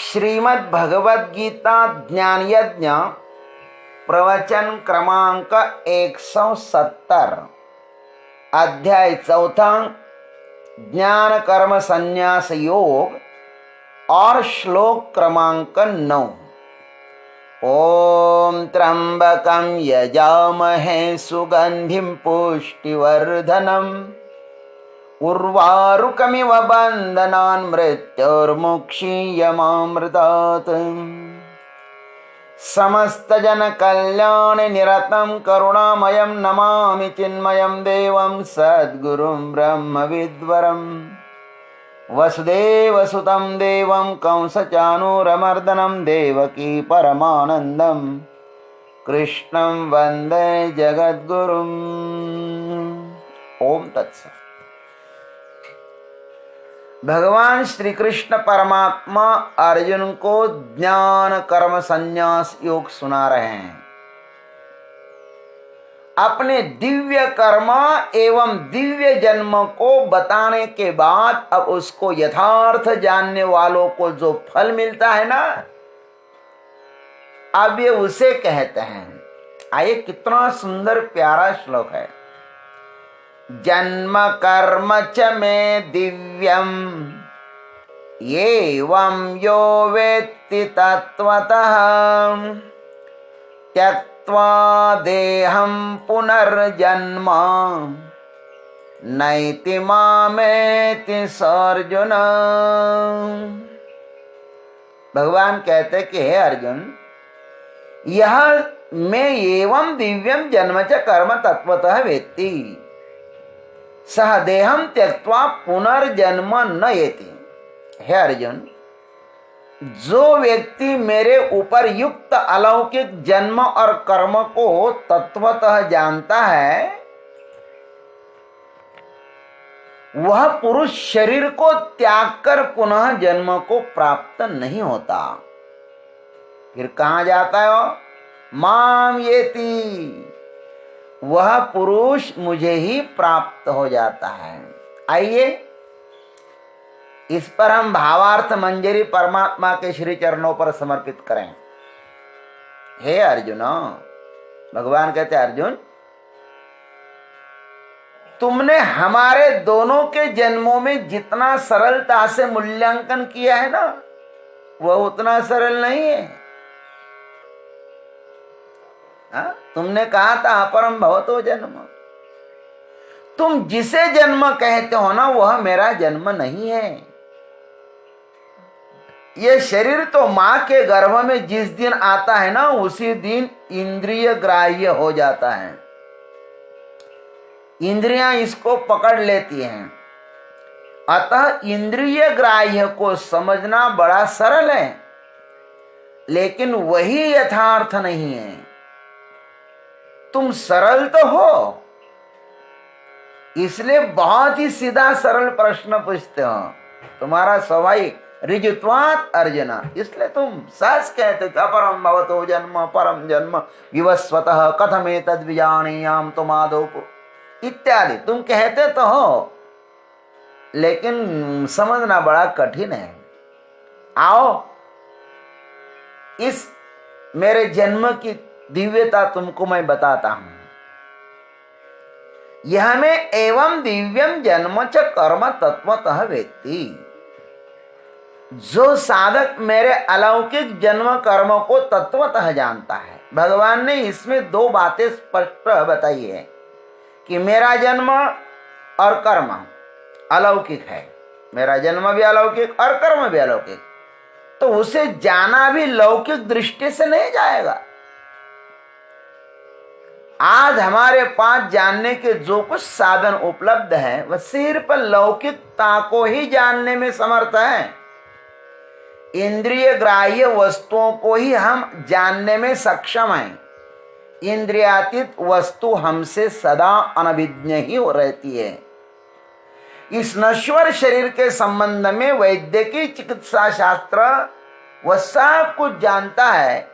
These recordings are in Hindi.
श्रीमद् भगवद गीता ज्ञान यज्ञ प्रवचन क्रमांक 170 अध्याय 4 ज्ञान कर्म संन्यास योग और श्लोक क्रमांक 9। ओम त्र्यंबकं यजामहे सुगंधिं पुष्टिवर्धनम् उर्वारुकमिव बन्धनान् मृत्योर्मुक्षीयमामृतात्। समस्तजनकल्याणे निरतं करुणामयं नमामि चिन्मयं देवं सद्गुरुं ब्रह्मविद्वरं वसुदेवसुतं देवं कंसचाणूरमर्दनं देवकी परमानन्दं कृष्णं वन्दे जगद्गुरुम्। ओम तत्सत्। भगवान श्री कृष्ण परमात्मा अर्जुन को ज्ञान कर्म संन्यास योग सुना रहे हैं। अपने दिव्य कर्म एवं दिव्य जन्म को बताने के बाद अब उसको यथार्थ जानने वालों को जो फल मिलता है ना, अब ये उसे कहते हैं। आइए, कितना सुंदर प्यारा श्लोक है। जन्म कर्म च मे दिव्यम एवं यो वेत्ति तत्वतः त्यक्त्वा देहं पुनर्जन्म नैति मामेति अर्जुन। भगवान कहते कि हे अर्जुन, यह मैं एवं दिव्यम जन्म च कर्म तत्वतः वेत्ति सह देहम त्यक्त्वा पुनर्जन्म न येति। हे अर्जुन, जो व्यक्ति मेरे ऊपर युक्त अलौकिक जन्म और कर्म को तत्वतः जानता है, वह पुरुष शरीर को त्याग कर पुनः जन्म को प्राप्त नहीं होता। फिर कहाँ जाता है? माम येति, वह पुरुष मुझे ही प्राप्त हो जाता है। आइए, इस पर हम भावार्थ मंजरी परमात्मा के श्री चरणों पर समर्पित करें। हे अर्जुन, भगवान कहते अर्जुन, तुमने हमारे दोनों के जन्मों में जितना सरलता से मूल्यांकन किया है ना, वह उतना सरल नहीं है। तुमने कहा था अपरम भवतो जन्म। तुम जिसे जन्म कहते हो ना, वह मेरा जन्म नहीं है। यह शरीर तो मां के गर्भ में जिस दिन आता है ना, उसी दिन इंद्रिय ग्राह्य हो जाता है। इंद्रियां इसको पकड़ लेती हैं। अतः इंद्रिय ग्राह्य को समझना बड़ा सरल है, लेकिन वही यथार्थ नहीं है। तुम सरल तो हो, इसलिए बहुत ही सीधा सरल प्रश्न पूछते हो। तुम्हारा स्वाभाविक ऋजुत्वात् अर्जुन, इसलिए तुम सहज कहते थे अपरम भवतो जन्म परम जन्म विवस्वतः कथमेतद् विजानीयाम तुमादौ इत्यादि तुम कहते तो हो, लेकिन समझना बड़ा कठिन है। आओ, इस मेरे जन्म की दिव्यता तुमको मैं बताता हूं। यह में एवं दिव्यम जन्म च कर्म तत्वतः वेत्ति। जो साधक मेरे अलौकिक जन्म कर्म को तत्वतः जानता है। भगवान ने इसमें दो बातें स्पष्ट बताई है कि मेरा जन्म और कर्म अलौकिक है। मेरा जन्म भी अलौकिक और कर्म भी अलौकिक, तो उसे जाना भी लौकिक दृष्टि से नहीं जाएगा। आज हमारे पास जानने के जो कुछ साधन उपलब्ध है, वह सिर्फ लौकिकता को ही जानने में समर्थ है। इंद्रिय ग्राह्य वस्तुओं को ही हम जानने में सक्षम हैं। इंद्रियातीत वस्तु हमसे सदा अनभिज्ञ ही रहती है। इस नश्वर शरीर के संबंध में वैद्यकीय चिकित्सा शास्त्र वह सब कुछ जानता है।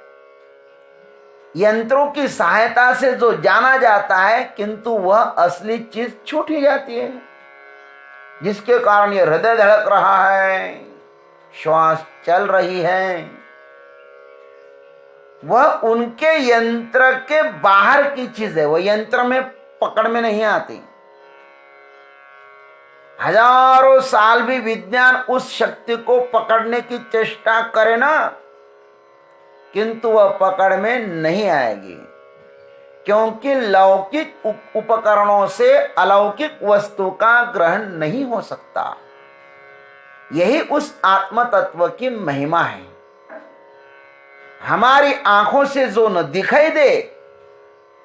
यंत्रों की सहायता से जो जाना जाता है, किंतु वह असली चीज छूट ही जाती है, जिसके कारण ये हृदय धड़क रहा है, श्वास चल रही है, वह उनके यंत्र के बाहर की चीज है, वह यंत्र में पकड़ में नहीं आती। हजारों साल भी विज्ञान उस शक्ति को पकड़ने की चेष्टा करे ना, किंतु वह पकड़ में नहीं आएगी, क्योंकि लौकिक उपकरणों से अलौकिक वस्तु का ग्रहण नहीं हो सकता। यही उस आत्म तत्व की महिमा है। हमारी आंखों से जो न दिखाई दे,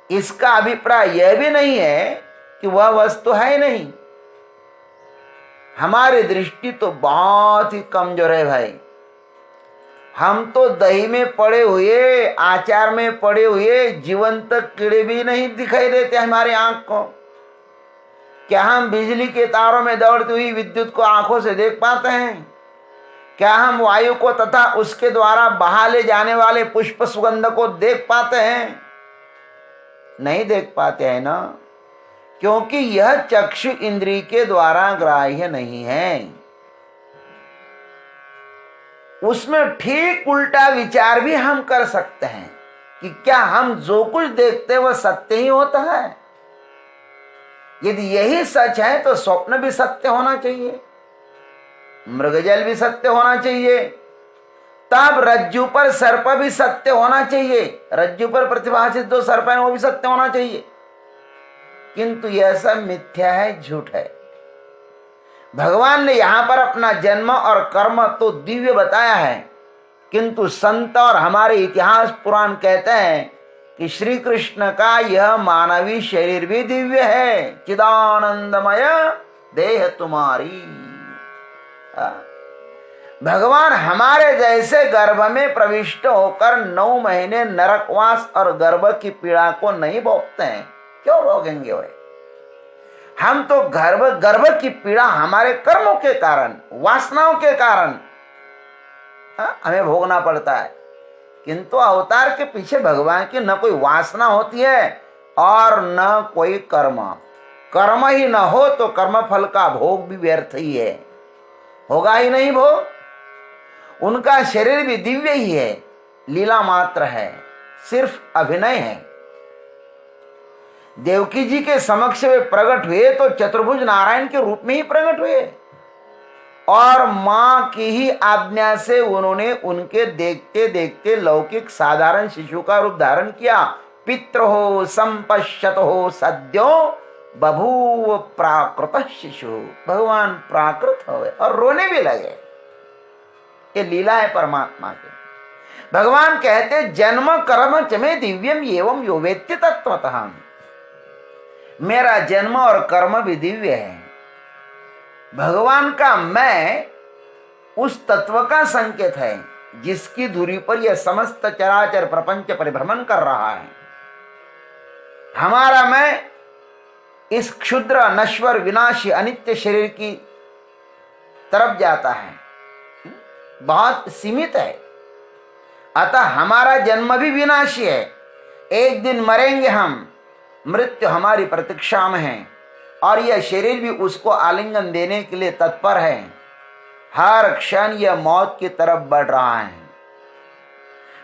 इसका अभिप्राय यह भी नहीं है कि वह वस्तु है नहीं। हमारी दृष्टि तो बहुत ही कमजोर है भाई। हम तो दही में पड़े हुए, आचार में पड़े हुए जीवंत कीड़े भी नहीं दिखाई देते हमारी आंख को। क्या हम बिजली के तारों में दौड़ती हुई विद्युत को आंखों से देख पाते हैं? क्या हम वायु को तथा उसके द्वारा बहा ले जाने वाले पुष्प सुगंध को देख पाते हैं? नहीं देख पाते हैं ना, क्योंकि यह चक्षु इंद्रिय के द्वारा ग्राह्य नहीं है। उसमें ठीक उल्टा विचार भी हम कर सकते हैं कि क्या हम जो कुछ देखते हैं वह सत्य ही होता है? यदि यही सच है तो स्वप्न भी सत्य होना चाहिए, मृगजल भी सत्य होना चाहिए, तब रज्जु पर सर्प भी सत्य होना चाहिए। रज्जु पर प्रतिभाषित जो सर्प है वो भी सत्य होना चाहिए, किंतु यह सब मिथ्या है, झूठ है। भगवान ने यहां पर अपना जन्म और कर्म तो दिव्य बताया है, किंतु संत और हमारे इतिहास पुराण कहते हैं कि श्री कृष्ण का यह मानवी शरीर भी दिव्य है। चिदानंदमय देह तुम्हारी। भगवान हमारे जैसे गर्भ में प्रविष्ट होकर 9 महीने नरकवास और गर्भ की पीड़ा को नहीं भोगते हैं। क्यों भोगेंगे वे? हम तो गर्भ की पीड़ा हमारे कर्मों के कारण, वासनाओं के कारण हमें भोगना पड़ता है, किंतु अवतार के पीछे भगवान की न कोई वासना होती है और न कोई कर्म। कर्म ही न हो तो कर्म फल का भोग भी व्यर्थ ही है, होगा ही नहीं भोग। उनका शरीर भी दिव्य ही है, लीला मात्र है, सिर्फ अभिनय है। देवकी जी के समक्ष वे प्रकट हुए तो चतुर्भुज नारायण के रूप में ही प्रकट हुए, और मां की ही आज्ञा से उन्होंने उनके देखते देखते लौकिक साधारण शिशु का रूप धारण किया। पितृ हो संपश्यत हो सद्यो बभूव प्राकृत शिशु। भगवान प्राकृत हुए और रोने भी लगे। ये लीला है परमात्मा की। भगवान कहते जन्म कर्म चमे दिव्यम एवं यो वेत्ति तत्वतः। मेरा जन्म और कर्म भी दिव्य है। भगवान का मैं उस तत्व का संकेत है जिसकी धुरी पर यह समस्त चराचर प्रपंच परिभ्रमण कर रहा है। हमारा मैं इस क्षुद्र नश्वर विनाशी अनित्य शरीर की तरफ जाता है, बहुत सीमित है। अतः हमारा जन्म भी विनाशी है। एक दिन मरेंगे हम, मृत्यु हमारी प्रतीक्षा में है, और यह शरीर भी उसको आलिंगन देने के लिए तत्पर है। हर क्षण यह मौत की तरफ बढ़ रहा है।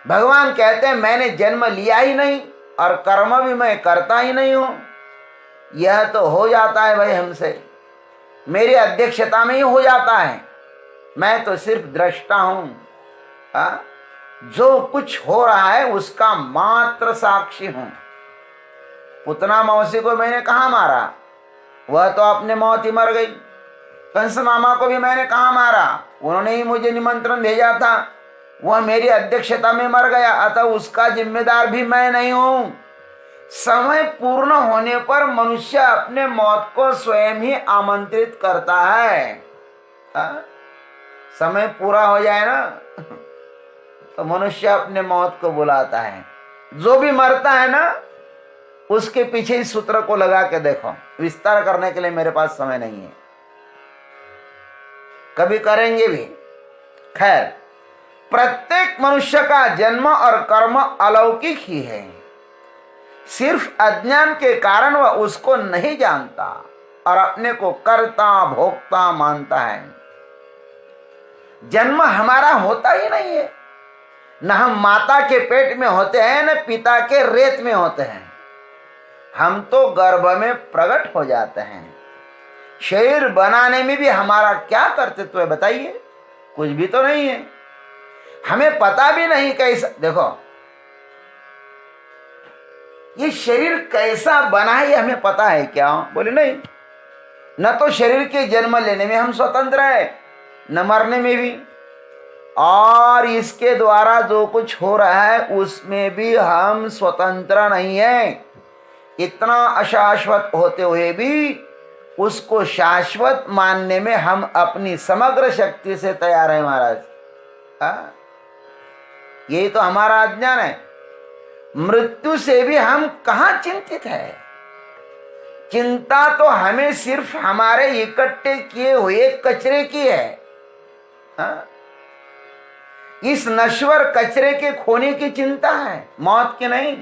भगवान कहते हैं मैंने जन्म लिया ही नहीं और कर्म भी मैं करता ही नहीं हूं। यह तो हो जाता है भाई हमसे, मेरी अध्यक्षता में ही हो जाता है। मैं तो सिर्फ दृष्टा हूं, जो कुछ हो रहा है उसका मात्र साक्षी हूं। पुतना मौसी को मैंने कहा मारा, वह तो अपने मौत ही मर गई। कंस मामा को भी मैंने कहा मारा, उन्होंने ही मुझे निमंत्रण भेजा था, वह मेरी अध्यक्षता में मर गया, अतः उसका जिम्मेदार भी मैं नहीं हूं। समय पूर्ण होने पर मनुष्य अपने मौत को स्वयं ही आमंत्रित करता है। समय पूरा हो जाए ना तो मनुष्य अपने मौत को बुलाता है। जो भी मरता है ना उसके पीछे इस सूत्र को लगा के देखो। विस्तार करने के लिए मेरे पास समय नहीं है, कभी करेंगे भी। खैर, प्रत्येक मनुष्य का जन्म और कर्म अलौकिक ही है। सिर्फ अज्ञान के कारण वह उसको नहीं जानता और अपने को कर्ता भोक्ता मानता है। जन्म हमारा होता ही नहीं है। न हम माता के पेट में होते हैं, न पिता के रेत में होते हैं। हम तो गर्भ में प्रकट हो जाते हैं। शरीर बनाने में भी हमारा क्या कर्तव्य है बताइए? कुछ भी तो नहीं है। हमें पता भी नहीं कैसा, देखो ये शरीर कैसा बना है ये हमें पता है क्या? बोले नहीं। न तो शरीर के जन्म लेने में हम स्वतंत्र है, न मरने में भी, और इसके द्वारा जो कुछ हो रहा है उसमें भी हम स्वतंत्र नहीं है। इतना अशाश्वत होते हुए भी उसको शाश्वत मानने में हम अपनी समग्र शक्ति से तैयार है महाराज। यही तो हमारा अज्ञान है। मृत्यु से भी हम कहाँ चिंतित है। चिंता तो हमें सिर्फ हमारे इकट्ठे किए हुए कचरे की है। इस नश्वर कचरे के खोने की चिंता है, मौत की नहीं।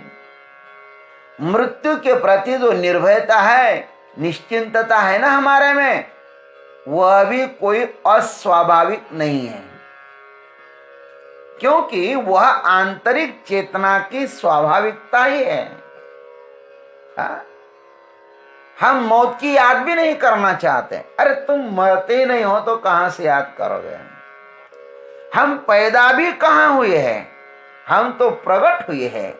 मृत्यु के प्रति जो निर्भयता है, निश्चिंतता है ना हमारे में, वह भी कोई अस्वाभाविक नहीं है, क्योंकि वह आंतरिक चेतना की स्वाभाविकता ही है। हम मौत की याद भी नहीं करना चाहते। अरे तुम मरते ही नहीं हो तो कहां से याद करोगे? हम पैदा भी कहां हुए हैं, हम तो प्रकट हुए हैं।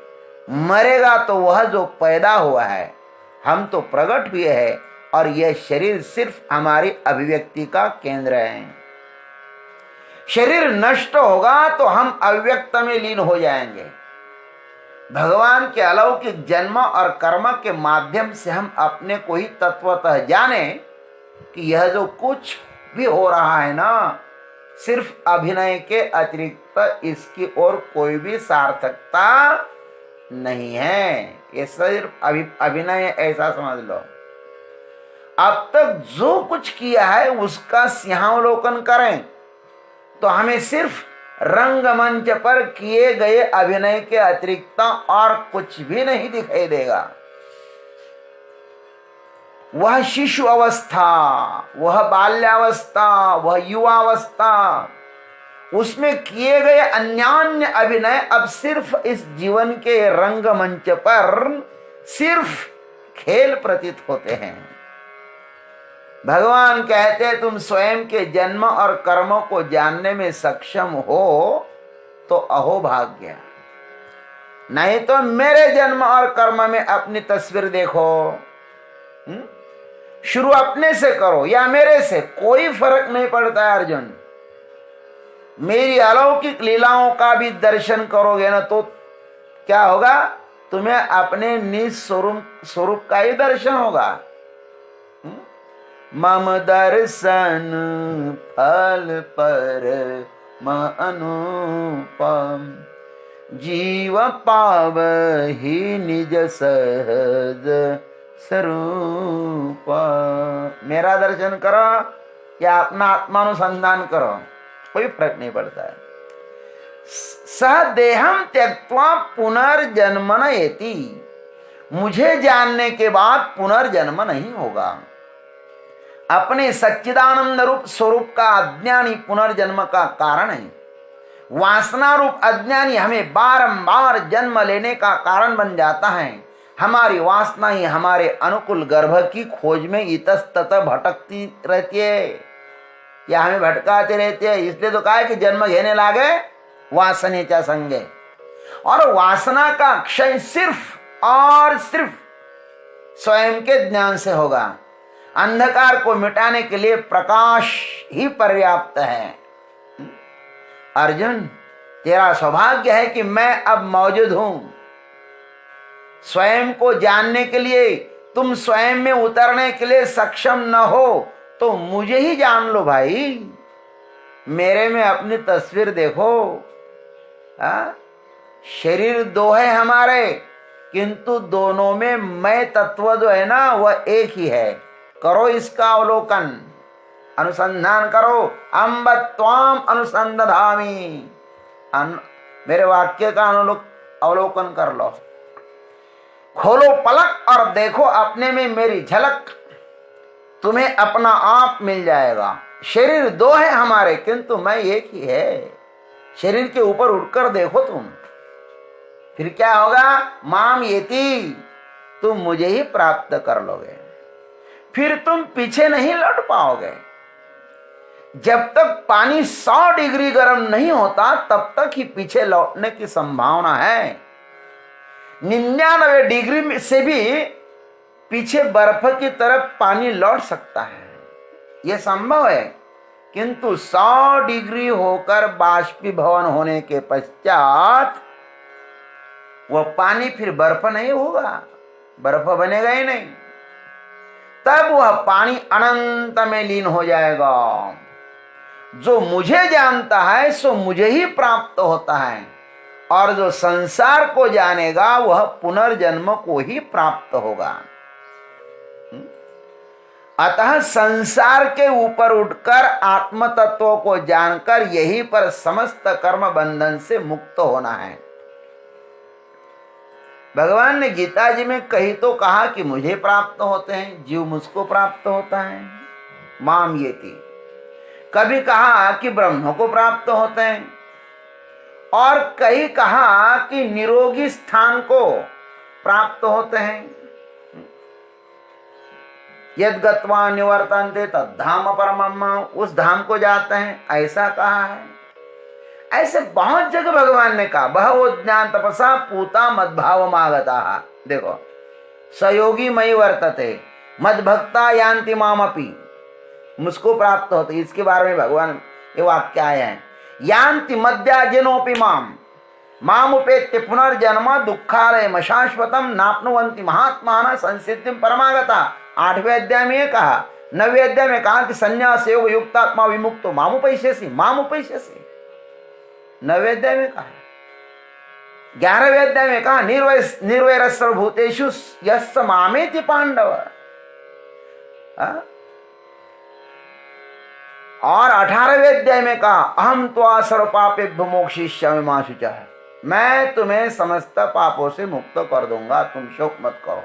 मरेगा तो वह जो पैदा हुआ है, हम तो प्रकट हुए हैं, और यह शरीर सिर्फ हमारी अभिव्यक्ति का केंद्र है। शरीर नष्ट होगा तो हम अव्यक्त में लीन हो जाएंगे। भगवान के अलौकिक जन्म और कर्म के माध्यम से हम अपने को ही तत्वतः जाने कि यह जो कुछ भी हो रहा है ना, सिर्फ अभिनय के अतिरिक्त इसकी और कोई भी सार्थकता नहीं है। ये सिर्फ अभिनय, ऐसा समझ लो। अब तक जो कुछ किया है उसका सिंहावलोकन करें तो हमें सिर्फ रंगमंच पर किए गए अभिनय के अतिरिक्त और कुछ भी नहीं दिखाई देगा। वह शिशु अवस्था, वह बाल्यावस्था, वह युवावस्था, उसमें किए गए अन्यान्य अभिनय अब सिर्फ इस जीवन के रंगमंच पर सिर्फ खेल प्रतीत होते हैं। भगवान कहते हैं तुम स्वयं के जन्म और कर्मों को जानने में सक्षम हो तो अहोभाग्य, नहीं तो मेरे जन्म और कर्म में अपनी तस्वीर देखो। शुरू अपने से करो या मेरे से, कोई फर्क नहीं पड़ता है अर्जुन। मेरी अलौकिक लीलाओं का भी दर्शन करोगे ना तो क्या होगा? तुम्हें अपने निज स्वरूप का ही दर्शन होगा। मम दर्शन फल पर अनुपम, जीव पावहि निज सहज स्वरूप। मेरा दर्शन करो या अपना आत्मानुसंधान करो, कोई फर्क नहीं पड़ता है। सह देहम त्यक्त्वा पुनर्जन्म नयति, मुझे जानने के बाद पुनर्जन्म नहीं होगा। अपने सच्चिदानंद रूप स्वरूप का अज्ञानी पुनर्जन्म का कारण है। वासना रूप अज्ञानी हमें बारंबार जन्म लेने का कारण बन जाता है। हमारी वासना ही हमारे अनुकूल गर्भ की खोज में इतस्ततः भटकती रहती है या हमें भटकाते रहते हैं। इसलिए तो कहा है कि जन्म घेने लागे वासनेच्या संगे। और वासना का क्षय सिर्फ और सिर्फ स्वयं के ज्ञान से होगा। अंधकार को मिटाने के लिए प्रकाश ही पर्याप्त है। अर्जुन, तेरा सौभाग्य है कि मैं अब मौजूद हूं। स्वयं को जानने के लिए तुम स्वयं में उतरने के लिए सक्षम न हो तो मुझे ही जान लो भाई। मेरे में अपनी तस्वीर देखो। शरीर दो है हमारे, किंतु दोनों में मैं तत्व जो है ना वह एक ही है। करो इसका अवलोकन, अनुसंधान करो। अम्ब त्वाम अनुसंधामी, मेरे वाक्य का अवलोकन कर लो। खोलो पलक और देखो अपने में मेरी झलक, तुम्हें अपना आप मिल जाएगा। शरीर दो है हमारे, किंतु मैं एक ही है। शरीर के ऊपर उठकर देखो तुम, फिर क्या होगा? माम येति, तुम मुझे ही प्राप्त कर लोगे, फिर तुम पीछे नहीं लौट पाओगे। जब तक पानी 100 डिग्री गर्म नहीं होता तब तक ही पीछे लौटने की संभावना है। 99 डिग्री से भी पीछे बर्फ की तरफ पानी लौट सकता है, यह संभव है। किंतु 100 डिग्री होकर बाष्पीभवन होने के पश्चात वह पानी फिर बर्फ नहीं होगा, बर्फ बनेगा ही नहीं। तब वह पानी अनंत में लीन हो जाएगा। जो मुझे जानता है सो मुझे ही प्राप्त होता है, और जो संसार को जानेगा वह पुनर्जन्म को ही प्राप्त होगा। अतः संसार के ऊपर उठकर आत्म तत्व को जानकर यही पर समस्त कर्म बंधन से मुक्त होना है। भगवान ने गीता जी में कहीं तो कहा कि मुझे प्राप्त होते हैं, जीव मुझको प्राप्त होता है, माम येति। कभी कहा कि ब्रह्म को प्राप्त होते हैं, और कहीं कहा कि निरोगी स्थान को प्राप्त होते हैं। यद गत्वा निवर्तन्ते तद्धाम परमम्, उस धाम को जाते हैं, ऐसा कहा है। ऐसे बहुत जगह भगवान ने कहा, बहवो ज्ञान तपसा पूता मद्भाव मागता। देखो, सयोगी मयि वर्तते मद्भक्ता यान्ति मामपि, मुझको प्राप्त होते, इसके बारे में भगवान ये वाक्य आया है। यान्ति मद्याजिनोपि मामुपेत्य पुनर्जन्म दुःखालयम शाश्वतम नाप्नुवन्ति महात्मानः संसिद्धिं परमागता। 8वें अध्याय में ये कहा। 9वें अध्याय में कहा कि संन्यास योग युक्तात्मा विमुक्तो मामुपैष्यसि, मामुपैष्यसि। 9वें अध्याय में कहा। 11वें अध्याय में कहा निर्वैर सर्वभूतेषु यस्य मामेति पांडव। और 18वें अध्याय में कहा अहम त्वा सर्व पापेभ्यो मोक्षयिष्यामि मा शुचः, मैं तुम्हें समस्त पापों से मुक्त कर दूंगा, तुम शोक मत करो।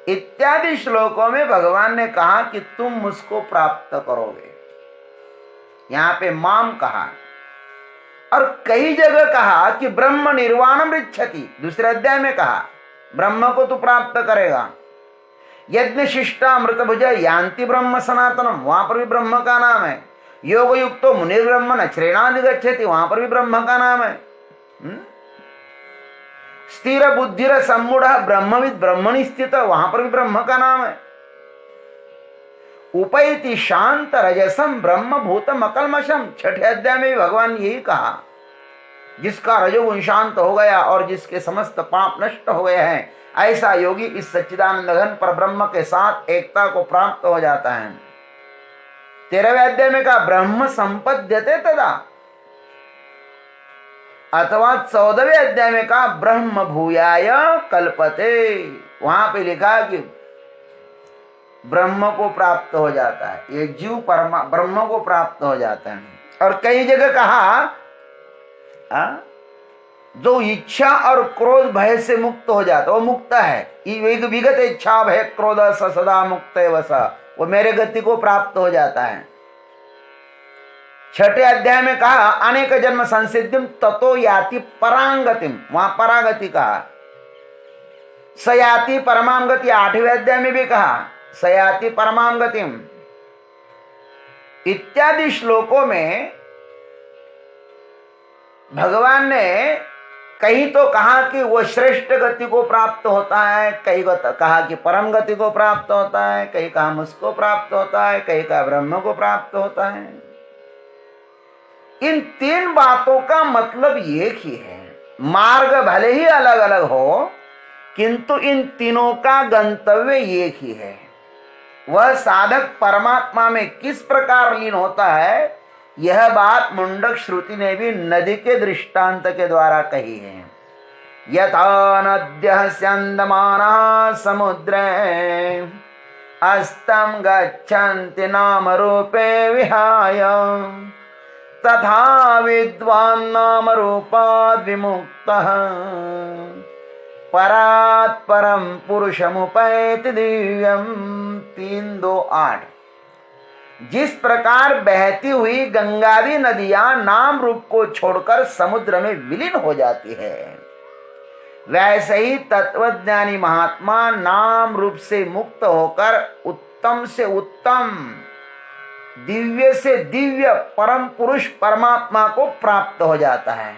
इत्यादि श्लोकों में भगवान ने कहा कि तुम मुझको प्राप्त करोगे। यहां पे माम कहा, और कई जगह कहा कि ब्रह्म निर्वाणम ऋच्छति। दूसरे अध्याय में कहा ब्रह्म को तू प्राप्त करेगा। यज्ञ शिष्टा मृतभुज यान्ति ब्रह्म सनातनम, वहां पर भी ब्रह्म का नाम है। योग युक्तो मुनि ब्रह्म न श्रेणादि गच्छति, वहां पर भी ब्रह्म का नाम है। स्थिर बुद्धिर सम्मूढ़ ब्रह्मविद ब्रह्मणि स्थित, वहां पर भी ब्रह्म का नाम है। उपैति शांत रजसम ब्रह्म भूतम अकल्मषम, 6ठे अध्याय में भी भगवान यही कहा। जिसका रजोगुण शांत हो गया और जिसके समस्त पाप नष्ट हो गए हैं, ऐसा योगी इस सच्चिदानंद घन पर ब्रह्म के साथ एकता को प्राप्त हो जाता है। 13वें अध्याय में कहा ब्रह्म संपद्यते तदा, अथवा 14वें अध्याय में कहा ब्रह्म भूयाय कल्पते। वहां पे लिखा कि ब्रह्म को प्राप्त हो जाता है, ये जीव ब्रह्म को प्राप्त हो जाता है। और कई जगह कहा जो इच्छा और क्रोध भय से मुक्त हो जाता वो मुक्त है। विगत इच्छा भय क्रोध सदा मुक्त वसा, वो मेरे गति को प्राप्त हो जाता है। 6ठे अध्याय में कहा अनेक जन्म संसिद्धिम ततो याति परांगतिम, वहां परागति कहा। सयाति परमाम गति 8वें अध्याय में भी कहा सयाति परमाम गतिम। इत्यादि श्लोकों में भगवान ने कहीं तो कहा कि वो श्रेष्ठ गति को प्राप्त होता है, कहीं कहा कि परम गति को प्राप्त होता है, कहीं कहा मुझको प्राप्त होता है, कहीं कहा ब्रह्म को प्राप्त होता है। इन 3 बातों का मतलब एक ही है। मार्ग भले ही अलग अलग हो, किंतु इन तीनों का गंतव्य एक ही है। वह साधक परमात्मा में किस प्रकार लीन होता है, यह बात मुंडक श्रुति ने भी नदी के दृष्टांत के द्वारा कही है। यथा नद्यः स्यन्दमानः समुद्रे अस्तम गच्छन्ति नाम रूपे विहाय, तथा विद्वान् नाम रूपाद् विमुक्तः परात् परम पुरुषमुपैति दिव्यम। 3:2:8। जिस प्रकार बहती हुई गंगादी नदियां नाम रूप को छोड़कर समुद्र में विलीन हो जाती है, वैसे ही तत्वज्ञानी महात्मा नाम रूप से मुक्त होकर उत्तम से उत्तम, दिव्य से दिव्य परम पुरुष परमात्मा को प्राप्त हो जाता है।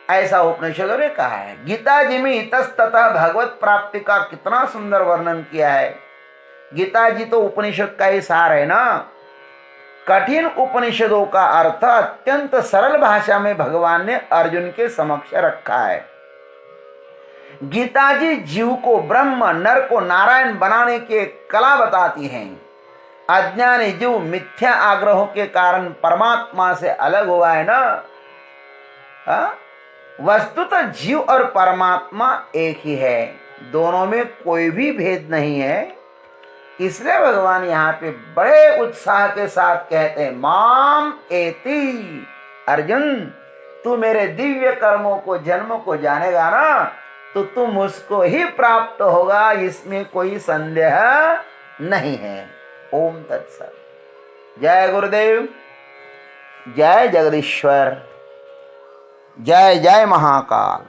ऐसा उपनिषदों ने कहा है। गीता जी में इतस्ततः भगवत प्राप्ति का कितना सुंदर वर्णन किया है। गीता जी तो उपनिषद का ही सार है ना। कठिन उपनिषदों का अर्थ अत्यंत सरल भाषा में भगवान ने अर्जुन के समक्ष रखा है। गीता जी जीव को ब्रह्म, नर को नारायण बनाने के कला बताती हैं। अज्ञानी जीव मिथ्या आग्रहों के कारण परमात्मा से अलग हुआ है ना। वस्तुतः जीव और परमात्मा एक ही है, दोनों में कोई भी भेद नहीं है। इसलिए भगवान यहाँ पे बड़े उत्साह के साथ कहते हैं, माम एति, अर्जुन तू मेरे दिव्य कर्मों को, जन्मों को जानेगा ना तो तुम उसको ही प्राप्त होगा, इसमें कोई संदेह नहीं है। ओम तत्सत। जय गुरुदेव, जय जगदीश्वर, जय जय महाकाल।